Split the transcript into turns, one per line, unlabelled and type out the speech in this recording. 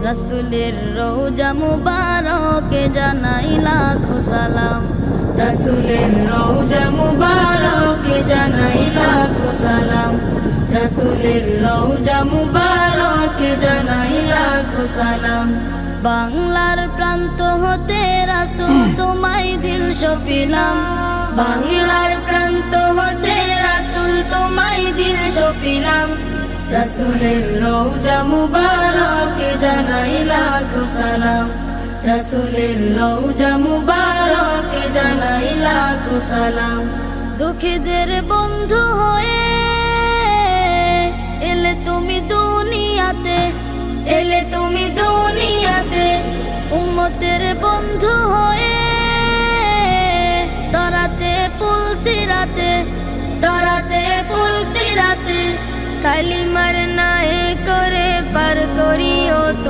রাসূলের রওজা মুবারকে জানাই লাখো সালাম।
রাসূলের রওজা মুবারকে জানাই লাখো সালাম। রাসূলের রওজা মুবারকে জানাই লাখো সালাম।
বাংলার প্রান্ত হতে রাসূল তোমায় দিল সপিলাম।
বাংলার প্রান্ত হতে রাসূল তোমায় দিল সপিলাম। রাসূলের রওজা মুবারকে জানাই লাখো সালাম। রাসূলের রওজা মুবারকে জানাই লাখো সালাম।
দুঃখীদের বন্ধু হয়ে এলে তুমি দুনিয়াতে,
এলে তুমি দুনিয়াতে।
উম্মতের বন্ধু হয়ে তরাতে পুলসিরাতে,
তরাতে পুলসিরাতে।
কালিমার নায়ে করে পার করিও তুমি।